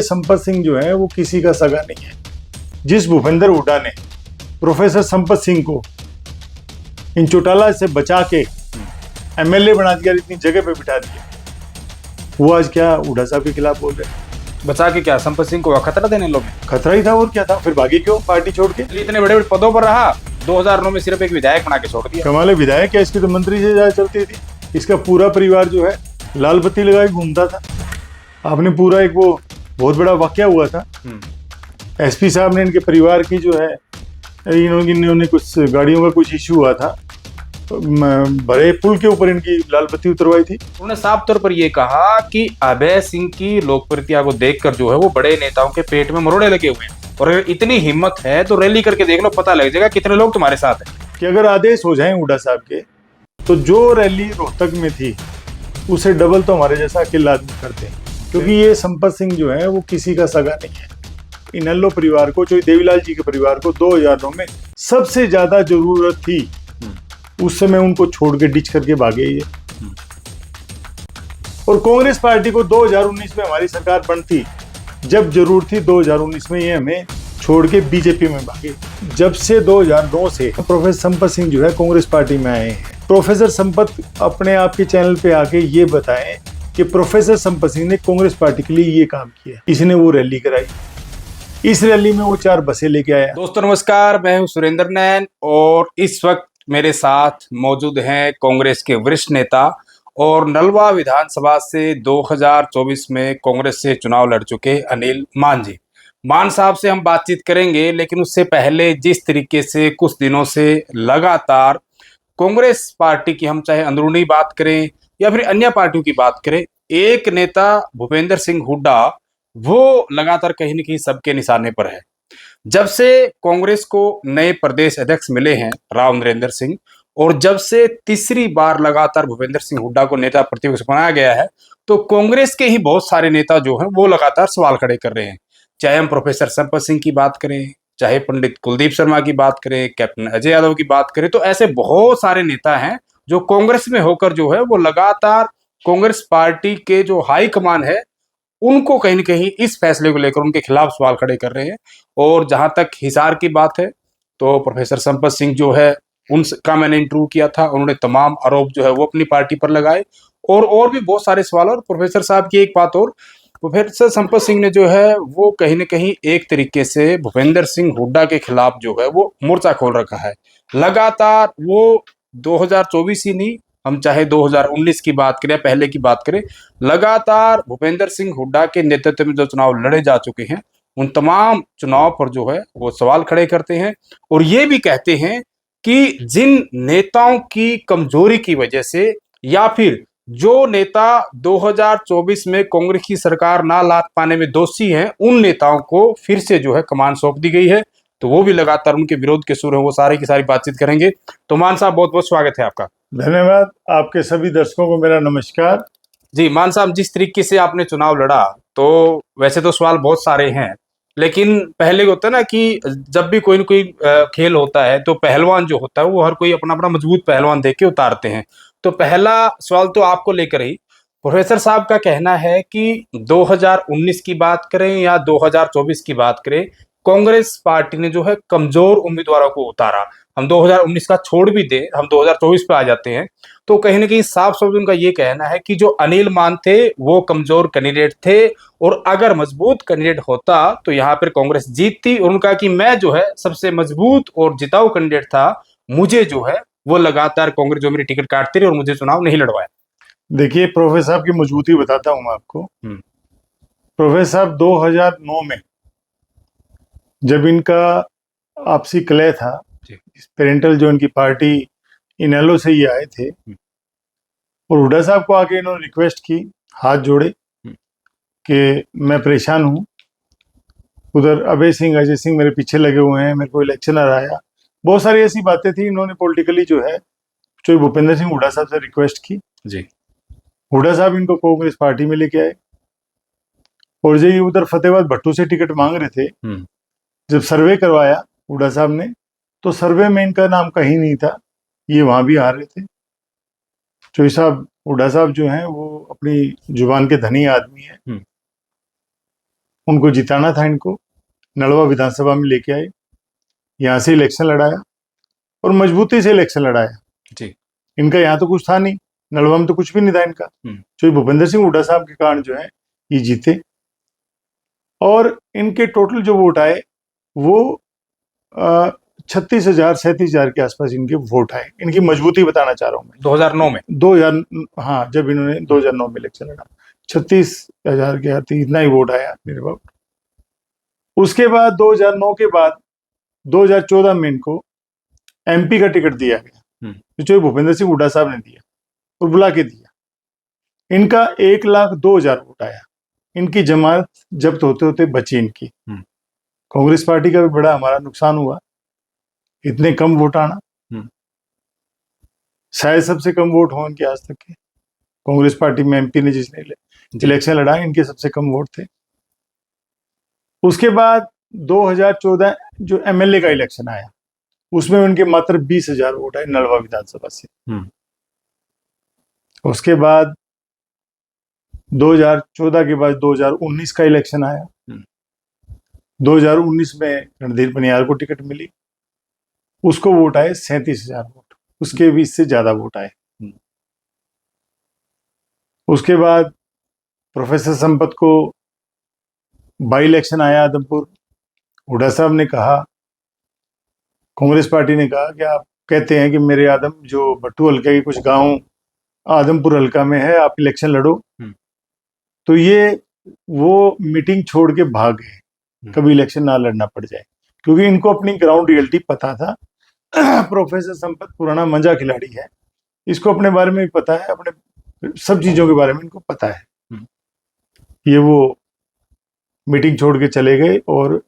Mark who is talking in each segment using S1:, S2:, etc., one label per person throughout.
S1: संपत सिंह जो है वो किसी का सगा नहीं है। जिस भूपेंद्र हुड्डा ने प्रोफेसर संपत सिंह को इन चौटाला से बचा के एमएलए बना दिया, इतनी जगह पे बिठा दिया, वो आज क्या हुड्डा साहब के खिलाफ बोल रहे हैं?
S2: बचा के क्या संपत सिंह को खतरा देने लोग?
S1: खतरा ही था और क्या था, फिर भागी क्यों पार्टी छोड़ के?
S2: इतने बड़े बड़े पदों पर रहा, 2009 में सिर्फ एक विधायक बना के छोड़ दिया।
S1: कमाल है, विधायक क्या, इसकी तो मंत्री से ज्यादा चलती थी। इसका पूरा परिवार जो है लाल बत्ती लगाए घूमता था। आपने पूरा एक वो बहुत बड़ा वाकया हुआ था, एसपी साहब ने इनके परिवार की जो है इन्होंने कुछ गाड़ियों का कुछ इश्यू हुआ था, भरे पुल के ऊपर इनकी लाल बत्ती उतरवाई थी।
S2: उन्होंने साफ तौर पर यह कहा कि अभय सिंह की लोकप्रियता को देखकर जो है वो बड़े नेताओं के पेट में मरोड़े लगे हुए हैं, और अगर इतनी हिम्मत है तो रैली करके देख लो, पता लग जाएगा कितने लोग तुम्हारे साथ हैं।
S1: कि अगर आदेश हो जाए हुड्डा साहब के तो जो रैली रोहतक में थी उसे डबल तो हमारे जैसा अकेला आदमी करते हैं, क्योंकि ये संपत सिंह जो है वो किसी का सगा नहीं है। इनेलो परिवार को, जो देवीलाल जी के परिवार को 2009 में सबसे ज्यादा जरूरत थी, उस समय उनको छोड़ के डिच करके भागे ये। और कांग्रेस पार्टी को 2019 में हमारी सरकार बनती, जब जरूरत थी 2019 में ये हमें छोड़ के बीजेपी में भागे। जब से 2009 से प्रोफेसर संपत सिंह जो है कांग्रेस पार्टी में आए हैं। प्रोफेसर संपत अपने आप के चैनल पे आके ये बताएं कि प्रोफेसर संपत सिंह ने कांग्रेस पार्टी के लिए ये काम किया, इसने वो रैली कराई, इस रैली में वो 4 बसें लेके आया।
S2: दोस्तों नमस्कार, मैं हूं सुरेंद्र नैन और इस वक्त मेरे साथ मौजूद हैं कांग्रेस के वरिष्ठ नेता और नलवा विधानसभा से 2024 में कांग्रेस से चुनाव लड़ चुके अनिल मान जी। मान साहब से हम बातचीत करेंगे, लेकिन उससे पहले जिस तरीके से कुछ दिनों से लगातार कांग्रेस पार्टी की, हम चाहे अंदरूनी बात करें या फिर अन्य पार्टियों की बात करें, एक नेता भूपेंद्र सिंह हुड्डा वो लगातार कहीं न कहीं सबके निशाने पर है। जब से कांग्रेस को नए प्रदेश अध्यक्ष मिले हैं राव नरेंद्र सिंह, और जब से तीसरी बार लगातार भूपेंद्र सिंह हुड्डा को नेता प्रतिपक्ष बनाया गया है, तो कांग्रेस के ही बहुत सारे नेता जो हैं वो लगातार सवाल खड़े कर रहे हैं। चाहे हम प्रोफेसर संपत सिंह की बात करें, चाहे पंडित कुलदीप शर्मा की बात करें, कैप्टन अजय यादव की बात करें, तो ऐसे बहुत सारे नेता हैं जो कांग्रेस में होकर जो है वो लगातार कांग्रेस पार्टी के जो हाईकमान है उनको कहीं न कहीं इस फैसले को लेकर उनके खिलाफ सवाल खड़े कर रहे हैं। और जहां तक हिसार की बात है, तो प्रोफेसर संपत सिंह जो है उनका मैंने इंटरव्यू किया था, उन्होंने तमाम आरोप जो है वो अपनी पार्टी पर लगाए, और भी बहुत सारे सवाल। और प्रोफेसर साहब की एक बात और, प्रोफेसर संपत सिंह ने जो है वो कहीं न कहीं एक तरीके से भूपेंद्र सिंह हुड्डा के खिलाफ जो है वो मोर्चा खोल रखा है। लगातार वो 2024 ही नहीं, हम चाहे 2019 की बात करें, पहले की बात करें, लगातार भूपेंद्र सिंह हुड्डा के नेतृत्व में जो चुनाव लड़े जा चुके हैं, उन तमाम चुनाव पर जो है वो सवाल खड़े करते हैं, और ये भी कहते हैं कि जिन नेताओं की कमजोरी की वजह से, या फिर जो नेता 2024 में कांग्रेस की सरकार ना ला पाने में दोषी हैं, उन नेताओं को फिर से जो है कमान सौंप दी गई है। तो वो भी लगातार उनके विरोध के सुर हैं, वो सारी की सारी बातचीत करेंगे। तो मान साहब बहुत बहुत स्वागत है आपका।
S1: धन्यवाद। आपके सभी दर्शकों को मेरा नमस्कार
S2: जी। मान साहब, जिस तरीके से आपने चुनाव लड़ा, तो वैसे तो सवाल बहुत सारे हैं, लेकिन पहले होता है ना कि जब भी कोई न कोई खेल होता है तो पहलवान जो होता है वो हर कोई अपना अपना मजबूत पहलवान देख के उतारते हैं। तो पहला सवाल तो आपको लेकर ही, प्रोफेसर साहब का कहना है कि 2019 की बात करें या 2024 की बात करें, कांग्रेस पार्टी ने जो है कमजोर उम्मीदवारों को उतारा। हम 2019 का छोड़ भी दें, हम 2024 पे आ जाते हैं, तो कहीं ना कहीं साफ साफ उनका ये कहना है कि जो अनिल मान थे वो कमजोर कैंडिडेट थे, और अगर मजबूत कैंडिडेट होता तो यहाँ पर कांग्रेस जीतती। और उनका कि मैं जो है सबसे मजबूत और जिताऊ कैंडिडेट था, मुझे जो है वो लगातार कांग्रेस जो मेरी टिकट काटती रही और मुझे चुनाव नहीं लड़वाया।
S1: देखिए, प्रोफेसर साहब की मजबूती बताता हूं मैं आपको। प्रोफेसर साहब 2009 में जब इनका आपसी कलह था, पेरेंटल जो इनकी पार्टी इनेलो से ये आए थे, और हुड्डा साहब को आके इन्होंने रिक्वेस्ट की, हाथ जोड़े कि मैं परेशान हूं, उधर अभय सिंह अजय सिंह मेरे पीछे लगे हुए हैं, मेरे को इलेक्शन आ रहा है, बहुत सारी ऐसी बातें थी। इन्होंने पॉलिटिकली जो है जो भूपेंद्र सिंह हुड्डा साहब से रिक्वेस्ट की
S2: जी।
S1: हुड्डा साहब इनको कांग्रेस पार्टी में लेके आए, और जो ये उधर फतेहाबाद भट्टू से टिकट मांग रहे थे, जब सर्वे करवाया हुड्डा साहब ने, तो सर्वे में इनका नाम कहीं नहीं था, ये वहां भी आ रहे थे। चोई साहब, हुड्डा साहब जो हैं वो अपनी जुबान के धनी आदमी है। उनको जिताना था, इनको नलवा विधानसभा में लेके आए, यहाँ से इलेक्शन लड़ाया और मजबूती से इलेक्शन लड़ाया
S2: जी।
S1: इनका यहाँ तो कुछ था नहीं, नलवा में तो कुछ भी नहीं था इनका। जो भूपेंद्र सिंह हुड्डा साहब के कारण जो है ये जीते और इनके टोटल जो वोट आए वो 36,000-37,000 के आसपास इनके वोट आए। इनकी मजबूती बताना चाह रहा हूँ मैं।
S2: 2009 में
S1: 2000, हाँ, जब इन्होंने 2009 में इलेक्शन लड़ा 36,000 के आते इतना ही वोट आया मेरे पास। उसके बाद 2009 के बाद 2014 में इनको एमपी का टिकट दिया गया, जो भूपेंद्र सिंह हुड्डा साहब ने दिया और बुला के दिया। इनका 1,02,000 वोट आया। इनकी जमानत जब्त होते होते बची इनकी। कांग्रेस पार्टी का भी बड़ा हमारा नुकसान हुआ, इतने कम वोट आना। शायद सबसे कम वोट हो इनके आज तक के कांग्रेस पार्टी में एमपी ने जिसने इलेक्शन लड़ा, इनके सबसे कम वोट थे। उसके बाद 2014 जो एमएलए का इलेक्शन आया उसमें उनके मात्र 20,000 वोट आए नलवा विधानसभा से। उसके बाद 2014 के बाद 2019 का इलेक्शन आया। 2019 में रणधीर पनियार को टिकट मिली, उसको वोट आए 37,000 वोट, उसके भी इससे ज्यादा वोट आए। उसके बाद प्रोफेसर संपत को बाई इलेक्शन आया आदमपुर। हुड्डा साहब ने कहा, कांग्रेस पार्टी ने कहा कि आप कहते हैं कि मेरे आदम जो बट्टू हल्के के कुछ गांव आदमपुर हल्का में है, आप इलेक्शन लड़ो। तो ये वो मीटिंग छोड़ के भाग गए, कभी इलेक्शन ना लड़ना पड़ जाए, क्योंकि इनको अपनी ग्राउंड रियलिटी पता था। प्रोफेसर संपत पुराना मंजा खिलाड़ी है, इसको अपने बारे में भी पता है, अपने सब चीजों के बारे में इनको पता है। ये वो मीटिंग छोड़ के चले गए और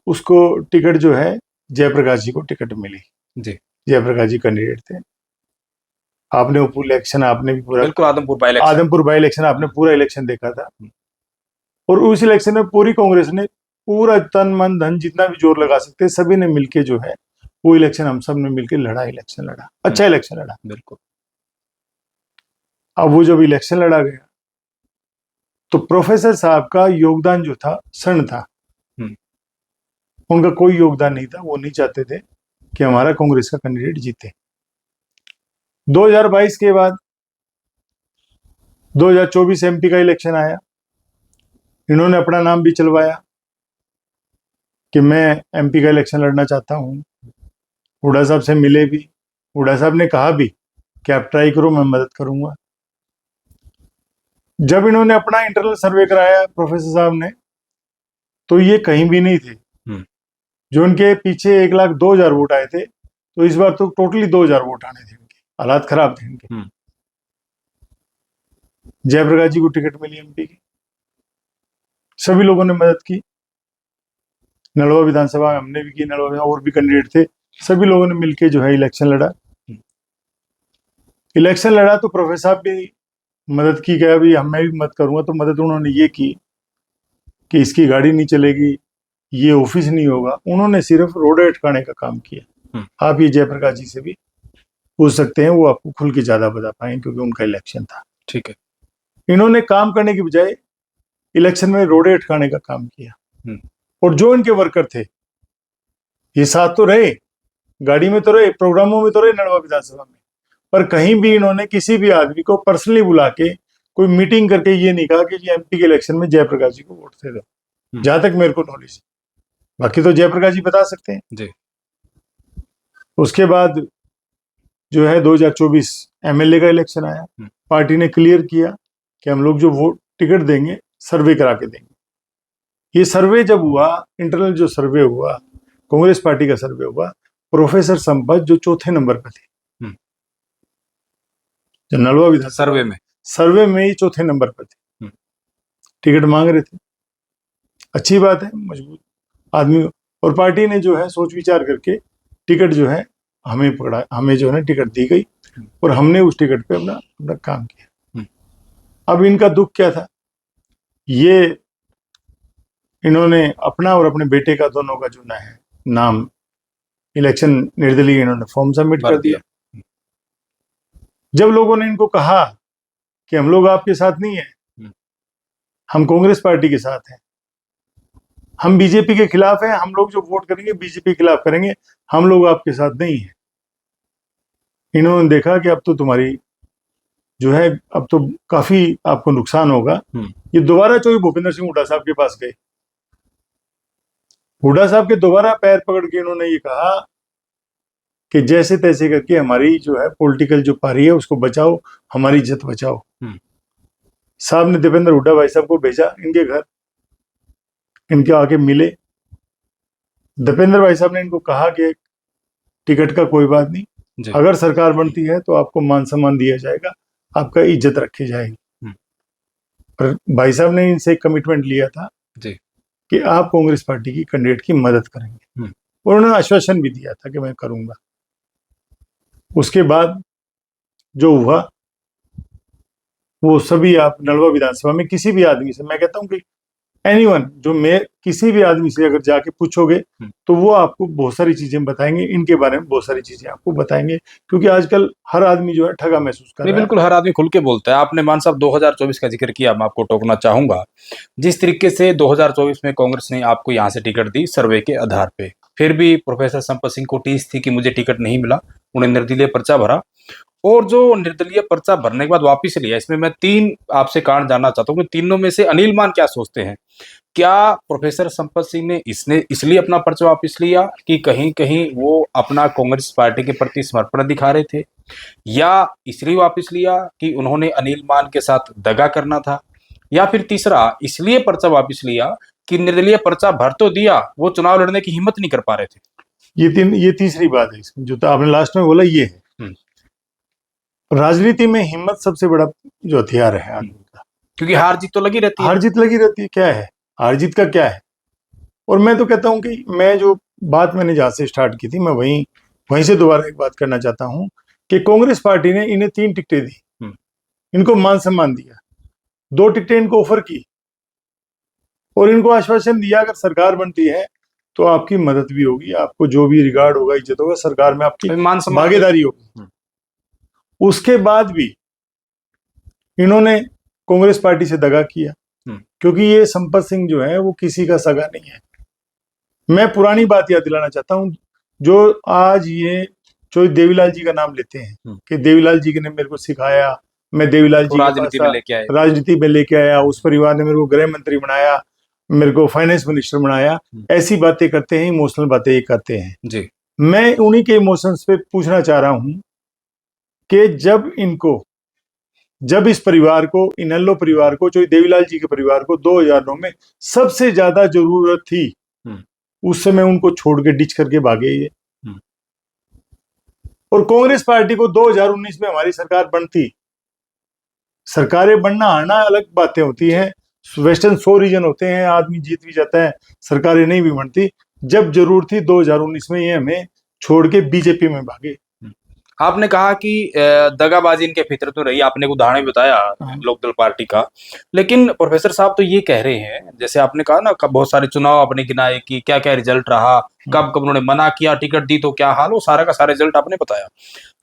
S1: उसको टिकट जो है जयप्रकाश जी को टिकट मिली।
S2: जी,
S1: जयप्रकाश जी कैंडिडेट थे। आपने वो इलेक्शन आपने भी पूरा,
S2: बिल्कुल, आदमपुर बाई
S1: इलेक्शन आपने पूरा इलेक्शन देखा था। और उस इलेक्शन में पूरी कांग्रेस ने पूरा तन मन धन जितना भी जोर लगा सकते सभी ने मिलके जो है वो इलेक्शन हम सब ने मिलके लड़ा, इलेक्शन लड़ा, अच्छा इलेक्शन लड़ा।
S2: बिल्कुल।
S1: अब वो जब इलेक्शन लड़ा गया तो प्रोफेसर साहब का योगदान जो था क्षण था, उनका कोई योगदान नहीं था। वो नहीं चाहते थे कि हमारा कांग्रेस का कैंडिडेट जीते। 2022 के बाद 2024 एमपी का इलेक्शन आया, इन्होंने अपना नाम भी चलवाया कि मैं एमपी का इलेक्शन लड़ना चाहता हूं। हुड्डा साहब से मिले भी, हुड्डा साहब ने कहा भी कि आप ट्राई करो, मैं मदद करूंगा। जब इन्होंने अपना इंटरनल सर्वे कराया प्रोफेसर साहब ने, तो ये कहीं भी नहीं थे। जो इनके पीछे 1,02,000 वोट आए थे, तो इस बार तो टोटली 2,000 वोट आने थे। इनके हालात खराब थे इनके। जयप्रकाश जी को टिकट मिली एमपी की, सभी लोगों ने मदद की। नलवा विधानसभा हमने भी की, नलवा और भी कैंडिडेट थे, सभी लोगों ने मिलकर जो है इलेक्शन लड़ा। इलेक्शन लड़ा तो प्रोफेसर साहब भी मदद की, गया भी मैं भी मदद करूंगा। तो मदद उन्होंने ये की कि इसकी गाड़ी नहीं चलेगी, ये ऑफिस नहीं होगा। उन्होंने सिर्फ रोड अटकाने का काम किया। आप ये जयप्रकाश जी से भी पूछ सकते हैं, वो आपको खुल के ज्यादा बता पाएंगे क्योंकि उनका इलेक्शन था।
S2: ठीक है।
S1: इन्होंने काम करने की बजाय इलेक्शन में रोडे अटकाने का काम किया। और जो इनके वर्कर थे ये साथ तो रहे, गाड़ी में तो रहे, प्रोग्रामों में तो रहे नलवा विधानसभा में, पर कहीं भी इन्होंने किसी भी आदमी को पर्सनली बुला के कोई मीटिंग करके ये नहीं कहा कि एमपी के इलेक्शन में जयप्रकाश जी को वोट दे दो। जहां तक मेरे को नॉलेज, बाकी तो जयप्रकाश जी बता सकते हैं
S2: जी।
S1: उसके बाद जो है 2024 एमएलए का इलेक्शन आया। पार्टी ने क्लियर किया कि हम लोग जो वोट टिकट देंगे सर्वे करा के देंगे। ये सर्वे जब हुआ, इंटरनल जो सर्वे हुआ, कांग्रेस पार्टी का सर्वे हुआ, प्रोफेसर संपत जो चौथे नंबर पर थे, जो नलवा विधानसभा सर्वे में ही चौथे नंबर पर थे, टिकट मांग रहे थे। अच्छी बात है, मजबूत आदमी। और पार्टी ने जो है सोच विचार करके टिकट जो है हमें पकड़ा, हमें जो है टिकट दी गई और हमने उस टिकट पे अपना काम किया। अब इनका दुख क्या था, ये इन्होंने अपना और अपने बेटे का दोनों का जो है नाम इलेक्शन निर्दलीय इन्होंने फॉर्म सबमिट कर दिया। जब लोगों ने इनको कहा कि हम लोग आपके साथ नहीं है, हम कांग्रेस पार्टी के साथ हैं, हम बीजेपी के खिलाफ हैं, हम लोग जो वोट करेंगे बीजेपी के खिलाफ करेंगे, हम लोग आपके साथ नहीं है। इन्होंने देखा कि अब तो तुम्हारी जो है, अब तो काफी आपको नुकसान होगा। ये दोबारा चौधरी भूपेंद्र सिंह हुड्डा साहब के पास गए। हुड्डा साहब के दोबारा पैर पकड़ के इन्होंने ये कहा कि जैसे तैसे करके हमारी जो है पॉलिटिकल जो पारी है उसको बचाओ, हमारी इज्जत बचाओ। साहब ने दीपेंद्र हुड्डा भाई साहब को भेजा इनके घर, इनके आके मिले। दीपेंद्र भाई साहब ने इनको कहा कि टिकट का कोई बात नहीं, अगर सरकार बनती है तो आपको मान सम्मान दिया जाएगा, आपका इज्जत रखी जाएगी। पर भाई साहब ने इनसे एक कमिटमेंट लिया था कि आप कांग्रेस पार्टी की कैंडिडेट की मदद करेंगे, और उन्होंने आश्वासन भी दिया था कि मैं करूंगा। उसके बाद जो हुआ वो सभी, आप नलवा विधानसभा में किसी भी आदमी से, मैं कहता हूं कि एनीवन, जो मैं किसी भी आदमी से अगर जाके पूछोगे तो वो आपको बहुत सारी चीजें बताएंगे, इनके बारे में बहुत सारी चीजें आपको बताएंगे, क्योंकि आजकल हर आदमी जो है ठगा महसूस कर रहा है।
S2: बिल्कुल, हर आदमी खुल के बोलता है। आपने मान साहब 2024 का जिक्र किया, मैं आपको टोकना चाहूंगा। जिस तरीके से 2024 में कांग्रेस ने आपको यहाँ से टिकट दी सर्वे के आधार पे, फिर भी प्रोफेसर संपत सिंह को टीस थी कि मुझे टिकट नहीं मिला, उन्हें निर्दलीय पर्चा भरा, और जो निर्दलीय पर्चा भरने के बाद वापिस लिया। इसमें मैं 3 आपसे कारण जानना चाहता हूँ कि तीनों में से अनिल मान क्या सोचते हैं? क्या प्रोफेसर संपत सिंह ने इसलिए अपना पर्चा वापस लिया कि कहीं कहीं वो अपना कांग्रेस पार्टी के प्रति समर्पण दिखा रहे थे, या इसलिए वापस लिया कि उन्होंने अनिल मान के साथ दगा करना था, या फिर तीसरा इसलिए पर्चा वापस लिया कि निर्दलीय पर्चा भर तो दिया, वो चुनाव लड़ने की हिम्मत नहीं कर पा रहे थे?
S1: ये तीसरी बात है इसमें, जो तो आपने लास्ट में बोला ये है। राजनीति में हिम्मत सबसे बड़ा जो हथियार है आदमी का,
S2: क्योंकि हार जीत तो लगी रहती है।
S1: हार जीत लगी रहती है, क्या है हार जीत का क्या है। और मैं तो कहता हूं कि मैं जो बात मैंने जहां से स्टार्ट की थी, मैं वहीं से दोबारा एक बात करना चाहता हूं कि कांग्रेस पार्टी ने इन्हें 3 टिकटें दी, इनको मान सम्मान दिया, 2 टिकटें इनको ऑफर की, और इनको आश्वासन दिया अगर सरकार बनती है तो आपकी मदद भी होगी, आपको जो भी रिगार्ड होगा, इज्जत होगा, सरकार में आपकी भागीदारी होगी। उसके बाद भी इन्होंने कांग्रेस पार्टी से दगा किया, क्योंकि ये संपत सिंह जो है वो किसी का सगा नहीं है। मैं पुरानी बात याद दिलाना चाहता हूं, जो आज ये जो देवीलाल जी का नाम लेते हैं कि देवीलाल जी ने मेरे को सिखाया, मैं देवीलाल जी
S2: राजनीति
S1: में लेके आया, उस परिवार ने मेरे को गृह मंत्री बनाया, मेरे को फाइनेंस मिनिस्टर बनाया, ऐसी बातें करते हैं, इमोशनल बातें ये करते हैं
S2: जी।
S1: मैं उन्हीं के इमोशंस पे पूछना चाह रहा हूं कि जब इस परिवार को, इनेलो परिवार को, जो देवीलाल जी के परिवार को 2009 में सबसे ज्यादा जरूरत थी, उस समय उनको छोड़ के डिच करके भागे ये। और कांग्रेस पार्टी को 2019 में हमारी सरकार बनती, सरकारें बनना हारना अलग बातें होती हैं, वेस्टर्न 100 रीजन होते हैं, आदमी जीत भी जाता है, सरकारें नहीं भी बनती। जब जरूरत थी 2019 में ये हमें छोड़ के बीजेपी में भागे।
S2: आपने कहा कि दगाबाजी इनके फितरत में रही, आपने उदाहरण भी बताया लोकदल पार्टी का, लेकिन प्रोफेसर साहब तो ये कह रहे हैं, जैसे आपने कहा ना, बहुत सारे चुनाव आपने गिनाए कि क्या क्या रिजल्ट रहा, कब कब उन्होंने मना किया, टिकट दी तो क्या हाल, वो सारा का सारा रिजल्ट आपने बताया।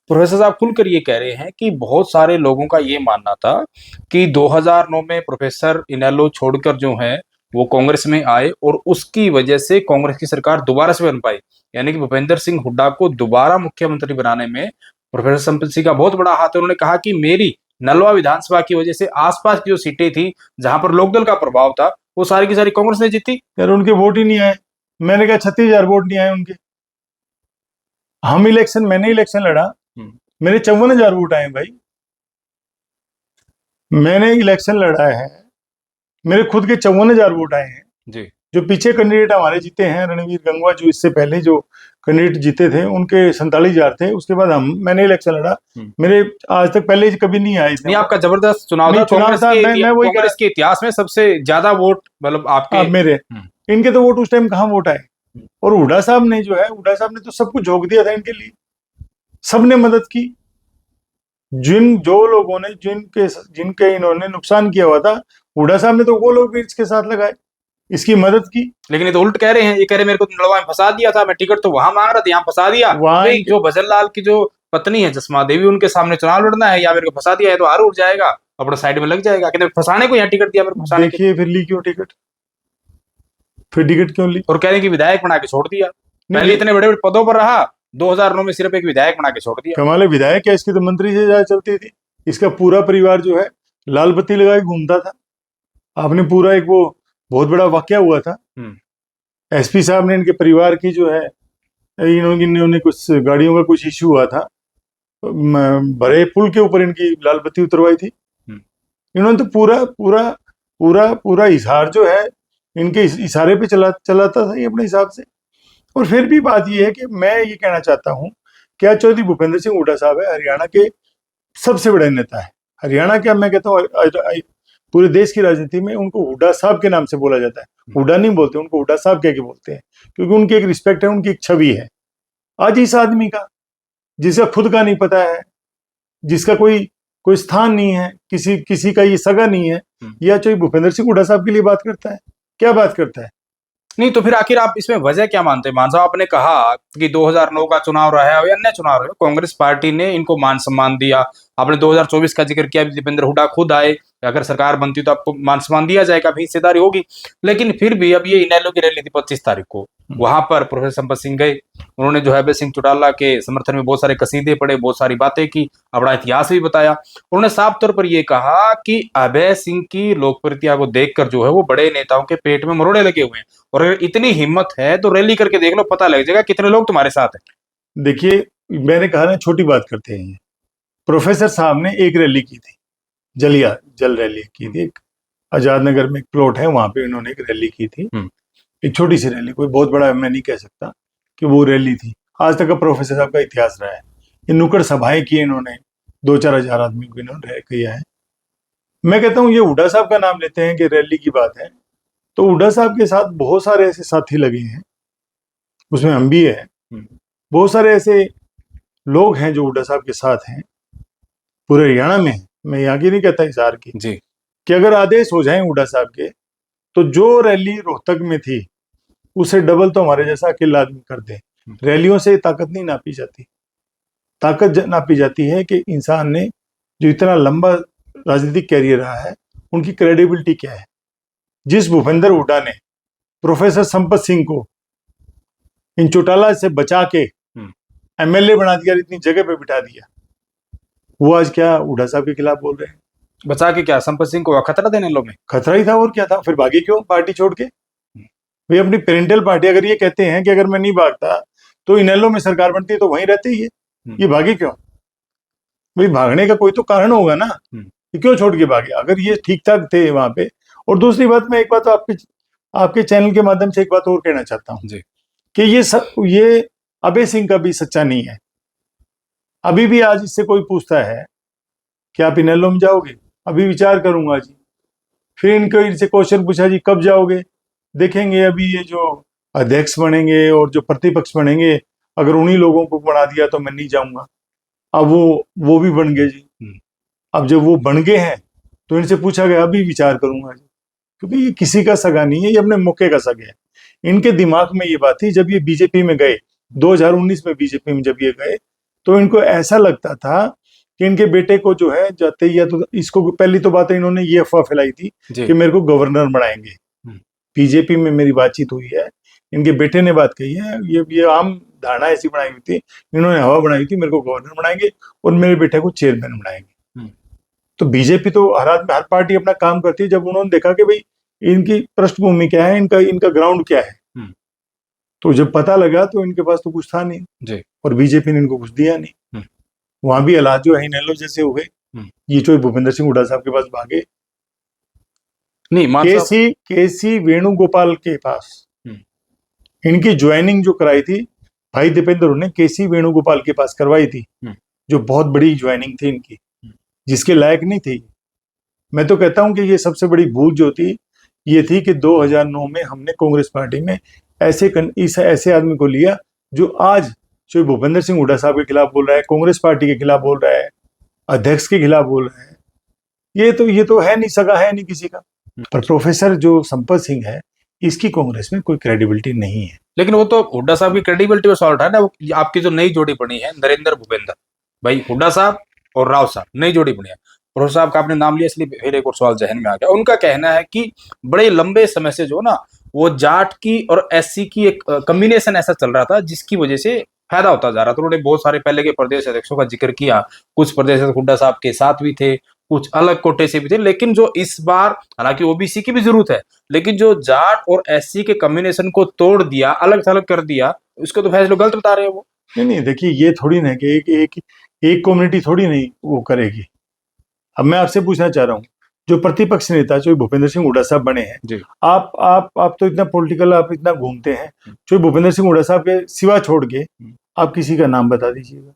S2: प्रोफेसर साहब खुलकर ये कह रहे हैं कि बहुत सारे लोगों का ये मानना था कि 2009 में प्रोफेसर इनेलो छोड़कर जो है वो कांग्रेस में आए, और उसकी वजह से कांग्रेस की सरकार दोबारा से बन पाई, यानी कि भूपेंद्र सिंह हुड्डा को दोबारा मुख्यमंत्री बनाने में प्रोफेसर संपत सिंह का बहुत बड़ा हाथ है। उन्होंने कहा कि मेरी नलवा विधानसभा की वजह से आसपास की जो सीटें थी जहां पर लोकदल का प्रभाव था, वो सारी की सारी कांग्रेस ने जीती।
S1: यार उनके वोट ही नहीं आए। मैंने कहा 36,000 वोट नहीं आए उनके। मैंने इलेक्शन लड़ा, मेरे 54,000 वोट आए भाई। मैंने इलेक्शन लड़ा है, मेरे खुद के 54,000 वोट आए हैं
S2: जी।
S1: जो पीछे कैंडिडेट हमारे जीते हैं, रणवीर गंगवा जो इससे पहले जो कैंडिडेट जीते थे उनके 47,000 थे। उसके बाद मैंने इलेक्शन लड़ा, मेरे आज तक पहले कभी नहीं आए।
S2: नहीं, आपका जबरदस्त चुनाव था। कांग्रेस के इतिहास में सबसे ज्यादा वोट मतलब आपके
S1: मेरे। इनके तो वोट उस टाइम कहाँ वोट आए। और हुड्डा साहब ने तो सब कुछ झोंक दिया था इनके लिए, सबने मदद की। जो लोगों ने जिनके इन्होंने नुकसान किया हुआ था, हुड्डा साहब ने तो वो लोग भी इसके साथ लगाए, इसकी मदद की।
S2: लेकिन ये तो उल्ट कह रहे हैं, ये कह रहे मेरे को नलवा में फंसा दिया था, मैं टिकट तो वहां मांग रहा था, यहाँ फंसा दिया। जो भजन लाल की जो पत्नी है जसमा देवी, उनके सामने चुनाव लड़ना है, या मेरे को फंसा दिया है तो हार उठ जाएगा, अपने साइड में लग जाएगा, कहते फंसाने को यहाँ टिकट दिया मेरे को।
S1: देखिए फिर ली क्यों टिकट। फिर टिकट क्यों ली?
S2: और कह रहे हैं कि विधायक बना के छोड़ दिया।
S1: नहीं,
S2: पहले इतने बड़े बड़े पदों पर रहा, 2009 में सिर्फ एक विधायक बना के छोड़ दिया।
S1: कमाल है, विधायक क्या, इसकी तो मंत्री से ज्यादा चलती थी। इसका पूरा परिवार जो है लाल बत्ती लगा के घूमता था। आपने पूरा एक वो बहुत बड़ा वाकया हुआ था, एसपी साहब ने इनके परिवार की जो है, इन्होंने कुछ गाड़ियों का कुछ इश्यू हुआ था, भरे पुल के ऊपर इनकी लाल बत्ती उतरवाई थी। इन्होंने तो पूरा पूरा पूरा पूरा इजहार जो है इनके इशारे पे चलाता था ये अपने हिसाब से। और फिर भी बात ये है कि मैं ये कहना चाहता हूँ, क्या चौधरी भूपेंद्र सिंह हुड्डा साहब है हरियाणा के सबसे बड़े नेता है। हरियाणा क्या, मैं कहता हूँ पूरे देश की राजनीति में उनको हुड्डा साहब के नाम से बोला जाता है। हुड्डा नहीं बोलते, उनको हुड्डा साहब कह के बोलते हैं, क्योंकि उनकी एक रिस्पेक्ट है, उनकी एक छवि है। आज इस आदमी का, जिसका खुद का नहीं पता है, जिसका कोई स्थान नहीं है, किसी का ये सगा नहीं है, या चाहे भूपेंद्र सिंह हुड्डा साहब के लिए बात करता है, क्या बात करता है?
S2: नहीं तो फिर आखिर आप इसमें वजह क्या मानते हैं? मान साहब, आपने कहा कि 2009 का चुनाव रहा है या अन्य चुनाव रहा, कांग्रेस पार्टी ने इनको मान सम्मान दिया। आपने 2024 का जिक्र किया, दीपेंद्र हुड्डा खुद आए, अगर सरकार बनती तो आपको मान सम्मान दिया जाएगा, भी हिस्सेदारी होगी। लेकिन फिर भी अब ये इनेलो की रैली थी 25 तारीख को, वहां पर प्रोफेसर संपत सिंह गए, उन्होंने जो है अभय सिंह चौटाला के समर्थन में बहुत सारे कसीदे पढ़े, बहुत सारी बातें की, अपना इतिहास भी बताया। उन्होंने साफ तौर पर यह कहा कि अभय सिंह की लोकप्रियता को देखकर जो है वो बड़े नेताओं के पेट में मरोड़े लगे हुए हैं, और अगर इतनी हिम्मत है तो रैली करके देख लो, पता लग जाएगा कितने लोग तुम्हारे साथ हैं।
S1: देखिए, मैंने कहा ना, छोटी बात करते हैं। प्रोफेसर साहब ने एक रैली की थी, जल रैली की थी, एक आजाद नगर में एक प्लॉट है, वहां पे इन्होंने एक रैली की थी, एक छोटी सी रैली, कोई बहुत बड़ा मैं नहीं कह सकता कि वो रैली थी। आज तक का प्रोफेसर साहब का इतिहास रहा है, ये नुक्कड़ सभाएं की इन्होंने, 2-4 हजार आदमी को इन्होंने किया है। मैं कहता हूँ ये हुड्डा साहब का नाम लेते हैं कि रैली की बात है, तो हुड्डा साहब के साथ बहुत सारे ऐसे साथी लगे हैं, उसमें हम भी है, बहुत सारे ऐसे लोग हैं जो हुड्डा साहब के साथ हैं, पूरे हरियाणा में है। मैं यहाँ की नहीं कहता हिसार की
S2: जी,
S1: कि अगर आदेश हो जाए हुड्डा साहब के, तो जो रैली रोहतक में थी उसे डबल तो हमारे जैसा अकेला आदमी कर दे। रैलियों से ताकत नहीं नापी जाती, ताकत नापी जाती है कि इंसान ने जो इतना लंबा राजनीतिक कैरियर रहा है, उनकी क्रेडिबिलिटी क्या है। जिस भूपेंद्र हुड्डा ने प्रोफेसर संपत सिंह को इन चौटाला से बचा के एमएलए बना दिया, इतनी जगह पे बिठा दिया, वो आज क्या हुड्डा साहब के खिलाफ बोल रहे हैं?
S2: बचा के क्या, संपत सिंह को खतरा देने लो में?
S1: खतरा ही था, और क्या था? फिर भागे क्यों पार्टी छोड़ के? भाई अपनी पेरेंटल पार्टी, अगर ये कहते हैं कि अगर मैं नहीं भागता तो इनेलो में सरकार बनती है, तो वहीं रहते ही है, ये भागे क्यों? भाई भागने का कोई तो कारण होगा ना, ये क्यों छोड़ के भागे अगर ये ठीक ठाक थे वहां पे। और दूसरी बात, मैं एक बात आपके चैनल के माध्यम से एक बात और कहना चाहता हूँ कि ये अभय सिंह का भी सच्चा नहीं है। अभी भी आज इससे कोई पूछता है कि आप इनेलो में जाओगे, अभी विचार करूंगा जी। फिर इनसे क्वेश्चन पूछा जी कब जाओगे, देखेंगे। अभी ये जो अध्यक्ष बनेंगे और जो प्रतिपक्ष बनेंगे, अगर उन्हीं लोगों को बना दिया तो मैं नहीं जाऊंगा। अब वो भी बन गए जी। अब जब वो बन गए हैं तो इनसे पूछा गया, अभी विचार करूंगा जी, क्योंकि ये किसी का सगा नहीं है, ये अपने मौके का सगा है। इनके दिमाग में ये बात थी, जब ये बीजेपी में गए 2019 में, बीजेपी में जब ये गए, तो इनको ऐसा लगता था कि इनके बेटे को जो है जाते ही, या तो इसको, पहली तो बात है इन्होंने ये अफवाह फैलाई थी कि मेरे को गवर्नर बनाएंगे। बीजेपी में मेरी बातचीत हुई है, इनके बेटे ने बात कही है, ये आम धारणा ऐसी बनाई हुई थी, इन्होंने हवा बनाई थी, मेरे को गवर्नर बनाएंगे और मेरे बेटे को चेयरमैन बनाएंगे। तो बीजेपी तो हर पार्टी अपना काम करती है। जब उन्होंने देखा कि भाई इनकी पृष्ठभूमि क्या है, इनका ग्राउंड क्या है, तो जब पता लगा तो इनके पास तो कुछ था नहीं, और बीजेपी ने इनको कुछ दिया नहीं। वहां भी हालात जो है इनेलो जैसे हो गए। ये जो भूपेंद्र सिंह हुड्डा साहब के पास भागे, नहीं, केसी वेणुगोपाल के पास इनकी ज्वाइनिंग जो कराई थी भाई दीपेंद्र ने केसी वेणुगोपाल के पास करवाई थी, जो बहुत बड़ी ज्वाइनिंग थी इनकी, जिसके लायक नहीं थी। मैं तो कहता हूं कि ये सबसे बड़ी भूल जो थी ये थी कि 2009 में हमने कांग्रेस पार्टी में ऐसे आदमी को लिया जो आज जो भूपेंद्र सिंह हुड्डा साहब के खिलाफ बोल रहा है, कांग्रेस पार्टी के खिलाफ बोल रहा है, अध्यक्ष के खिलाफ बोल रहा है। ये तो है नहीं, सगा है नहीं किसी का। पर प्रोफेसर जो संपत सिंह है, इसकी कांग्रेस में कोई क्रेडिबिलिटी नहीं है।
S2: लेकिन वो तो हुड्डा साहब की क्रेडिबिलिटी पर सवाल उठा है ना। वो आपकी जो नई जोड़ी बनी है, नरेंद्र भूपेंद्र भाई, हुड्डा साहब और राव साहब, नई जोड़ी बनी है। प्रोफेसर साहब का आपने नाम लिया इसलिए फिर एक और सवाल जहन में आ गया। उनका कहना है कि बड़े लंबे समय से जो ना वो जाट की और एससी की एक कॉम्बिनेशन ऐसा चल रहा था जिसकी वजह से फायदा होता जा रहा था। उन्होंने बहुत सारे पहले के प्रदेश अध्यक्षों का जिक्र किया, कुछ प्रदेश अध्यक्ष हुड्डा साहब के साथ भी थे, कुछ अलग कोटे से भी थे, लेकिन जो इस बार, हालांकि ओबीसी की भी जरूरत है, लेकिन जो जाट और एससी के कॉम्बिनेशन को तोड़ दिया, अलग थलग कर दिया, उसको तो फैसले गलत बता रहे हैं वो।
S1: नहीं देखिए, ये थोड़ी ना कि एक कम्युनिटी थोड़ी नहीं वो करेगी। अब मैं आपसे पूछना चाह रहा हूँ, जो प्रतिपक्ष नेता जो भूपेंद्र सिंह हुड्डा साहब बने हैं,
S2: जी।
S1: आप तो इतना पॉलिटिकल, आप इतना घूमते हैं, जो भूपेंद्र सिंह हुड्डा साहब के सिवा छोड़ के आप किसी का नाम बता दीजिएगा,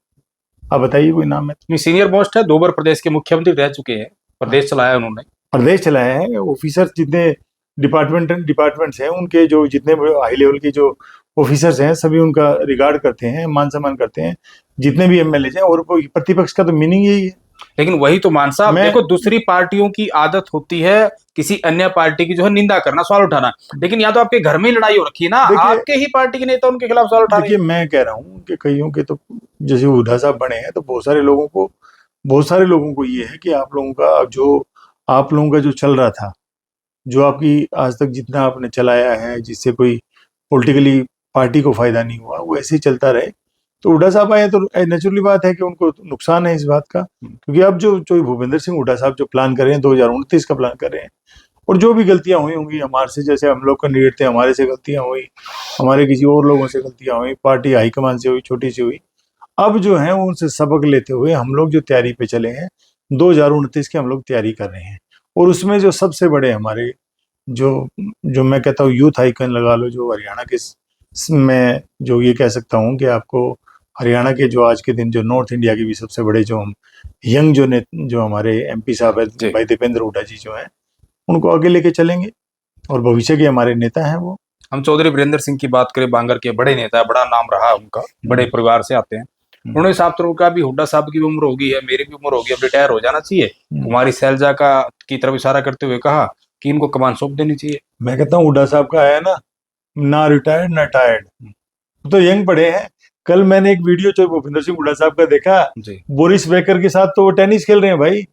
S1: आप बताइए कोई नाम है।
S2: नहीं, सीनियर मोस्ट है, 2 बार प्रदेश के मुख्यमंत्री रह चुके हैं, प्रदेश चलाया उन्होंने,
S1: प्रदेश चलाया है। ऑफिसर जितने डिपार्टमेंट्स हैं, उनके जो जितने हाई लेवल के जो ऑफिसर्स हैं, सभी उनका रिगार्ड करते हैं, मान सम्मान करते हैं, जितने भी एमएलए हैं। और प्रतिपक्ष का तो मीनिंग यही है।
S2: लेकिन वही तो मान साहब, देखो दूसरी पार्टियों की आदत होती है किसी अन्य पार्टी की जो है निंदा करना, सवाल उठाना, लेकिन या तो आपके घर में ही लड़ाई हो रखी है ना, आपके ही पार्टी के नेता उनके खिलाफ सवाल उठा रहे हैं।
S1: देखिए, मैं कह रहा हूँ कि कईयों के तो जैसे हुड्डा साहब बने हैं, तो बहुत सारे लोगों को ये है कि आप लोगों का जो चल रहा था, जो आपकी आज तक जितना आपने चलाया है, जिससे कोई पॉलिटिकली पार्टी को फायदा नहीं हुआ, वो ऐसे ही चलता रहे। तो हुड्डा साहब आए तो नेचुरली बात है कि उनको नुकसान है इस बात का, क्योंकि अब जो भूपेंद्र सिंह हुड्डा साहब जो प्लान कर रहे हैं, 2029 का प्लान कर रहे हैं, और जो भी गलतियां हुई होंगी हमारे से, जैसे हम लोग कैंडिडेट थे, हमारे से गलतियां हुई, हमारे किसी और लोगों से गलतियां हुई, पार्टी हाईकमान से हुई, छोटी सी हुई, अब जो है उनसे सबक लेते हुए हम लोग जो तैयारी पे चले हैं, 2029 की हम लोग तैयारी कर रहे हैं। और उसमें जो सबसे बड़े हमारे जो जो मैं कहता हूँ यूथ आइकन लगा लो, जो हरियाणा के मैं जो ये कह सकता हूँ कि आपको हरियाणा के जो आज के दिन जो नॉर्थ इंडिया के भी सबसे बड़े जो हम यंग जो हमारे एमपी साहब है, भाई दीपेंद्र हुड्डा जी जो हैं, उनको आगे लेके चलेंगे और भविष्य के हमारे नेता हैं वो।
S2: हम चौधरी वीरेंद्र सिंह की बात करें, बांगर के बड़े नेता है, बड़ा नाम रहा उनका, बड़े परिवार से आते हैं, उन्होंने साफ तौर का भी, हुड्डा साहब की भी उम्र होगी है, मेरी भी उम्र होगी, अब रिटायर हो जाना चाहिए, कुमारी सैलजा का की तरफ इशारा करते हुए कहा कि इनको कमान सौंप देनी चाहिए।
S1: मैं कहता हूँ हुड्डा साहब का है ना रिटायर्ड ना टायर्ड, तो यंग पड़े हैं। कल मैंने एक वीडियो जो भूपेंद्र सिंह हुड्डा साहब का देखा, बोरिस बेकर के साथ, तो वो टेनिस खेल रहे हैं भाई।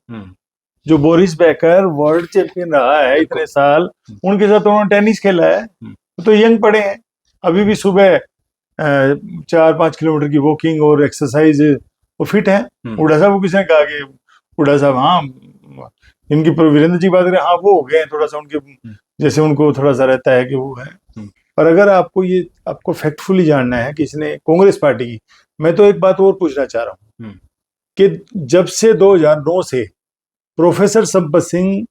S1: जो बोरिस बेकर वर्ल्ड चैंपियन रहा है इतने साल, उनके साथ उन्होंने टेनिस खेला है, तो यंग पड़े हैं। अभी भी सुबह 4-5 किलोमीटर की वॉकिंग और एक्सरसाइज, वो फिट है। हुड्डा साहब को किसने कहा कि हुड्डा साहब, हाँ इनकी वीरेंद्र जी बात करें, हाँ वो हो गए थोड़ा सा, उनके जैसे उनको थोड़ा सा रहता है कि वो है। पर अगर आपको फैक्टफुली जानना है कि इसने कांग्रेस पार्टी की, मैं तो एक बात और पूछना चाह रहा हूँ कि जब से 2009 से प्रोफेसर संपत सिंह,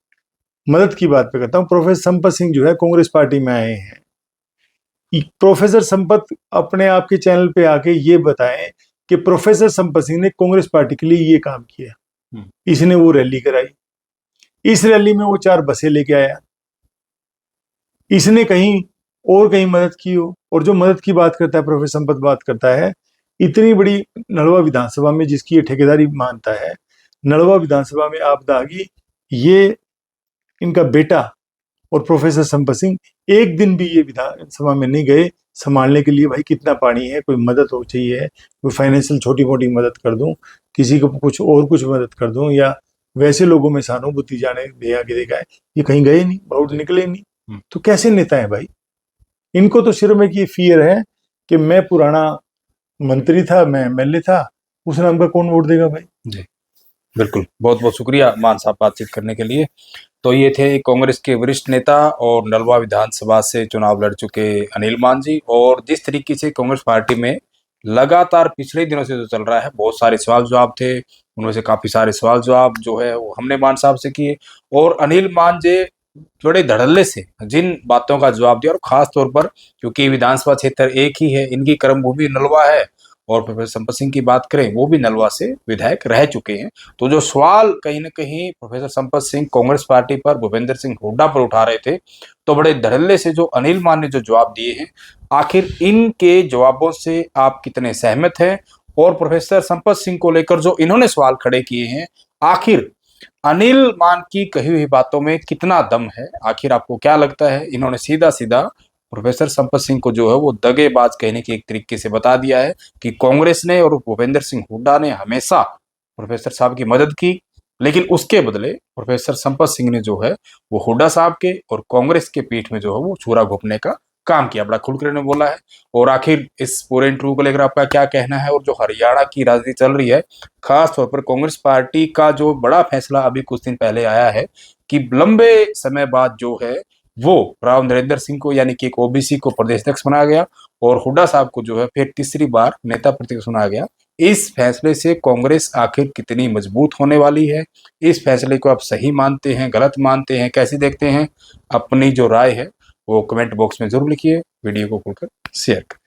S1: मदद की बात पे करता हूँ, प्रोफेसर संपत सिंह जो है कांग्रेस पार्टी में आए हैं, प्रोफेसर संपत अपने आप के चैनल पे आके ये बताएं कि प्रोफेसर संपत सिंह ने कांग्रेस पार्टी के लिए ये काम किया, इसने वो रैली कराई, इस रैली में वो 4 बसें लेके आया, इसने कहीं मदद की हो। और जो मदद की बात करता है, प्रोफेसर संपत बात करता है, इतनी बड़ी नलवा विधानसभा में जिसकी ये ठेकेदारी मानता है, नलवा विधानसभा में आपदा आ गई, ये इनका बेटा और प्रोफेसर संपत सिंह एक दिन भी ये विधानसभा में नहीं गए संभालने के लिए, भाई कितना पानी है, कोई मदद हो चाहिए, कोई फाइनेंशियल छोटी मोटी मदद कर दूं, किसी को कुछ मदद कर दूं, या वैसे लोगों में सहानुभूति जाने दे आगे देखा है, ये कहीं गए नहीं, बहुत निकले नहीं। तो कैसे नेता है भाई? इनको तो सिर्फ एक ये फियर है कि मैं पुराना मंत्री था, मैं एमएलए था, उस नाम का कौन वोट देगा भाई?
S2: जी बिल्कुल, बहुत बहुत शुक्रिया मान साहब बातचीत करने के लिए। तो ये थे कांग्रेस के वरिष्ठ नेता और नलवा विधानसभा से चुनाव लड़ चुके अनिल मान जी। और जिस तरीके से कांग्रेस पार्टी में लगातार पिछले दिनों से जो चल रहा है, बहुत सारे सवाल जवाब थे, उनमें से काफी सारे सवाल जवाब जो है वो हमने मान साहब से किए, और अनिल मान जी बड़े धड़ल्ले से जिन बातों का जवाब दिया, और खास तौर पर क्योंकि विधानसभा क्षेत्र एक ही है, इनकी कर्मभूमि नलवा है, और प्रोफेसर संपत सिंह की बात करें, वो भी नलवा से विधायक रह चुके हैं। तो जो सवाल कहीं ना कहीं प्रोफेसर संपत सिंह कांग्रेस पार्टी पर, भूपेंद्र सिंह हुड्डा पर उठा रहे थे, तो बड़े धड़ल्ले से जो अनिल मान ने जो जवाब दिए हैं, आखिर इनके जवाबों से आप कितने सहमत हैं, और प्रोफेसर संपत सिंह को लेकर जो इन्होंने सवाल खड़े किए हैं, आखिर अनिल मान की कही हुई बातों में कितना दम है? आखिर आपको क्या लगता है? इन्होंने सीधा सीधा प्रोफेसर संपत सिंह को जो है वो दगेबाज कहने की एक तरीके से बता दिया है कि कांग्रेस ने और भूपेंद्र सिंह हुड्डा ने हमेशा प्रोफेसर साहब की मदद की, लेकिन उसके बदले प्रोफेसर संपत सिंह ने जो है वो हुड्डा साहब के और कांग्रेस के पीठ में जो है वो छुरा घोंपने का काम किया, बड़ा खुलकर इन्होंने बोला है। और आखिर इस पूरे इंटरव्यू को लेकर आपका क्या कहना है? और जो हरियाणा की राजनीति चल रही है, खास तौर पर कांग्रेस पार्टी का जो बड़ा फैसला अभी कुछ दिन पहले आया है कि लंबे समय बाद जो है वो राव नरेंद्र सिंह को यानी कि एक ओबीसी को प्रदेश अध्यक्ष बनाया गया और हुड्डा साहब को जो है फिर तीसरी बार नेता प्रतिपक्ष बनाया गया। इस फैसले से कांग्रेस आखिर कितनी मजबूत होने वाली है? इस फैसले को आप सही मानते हैं, गलत मानते हैं, कैसे देखते हैं? अपनी जो राय है वो कमेंट बॉक्स में जरूर लिखिए, वीडियो को खुलकर शेयर करें।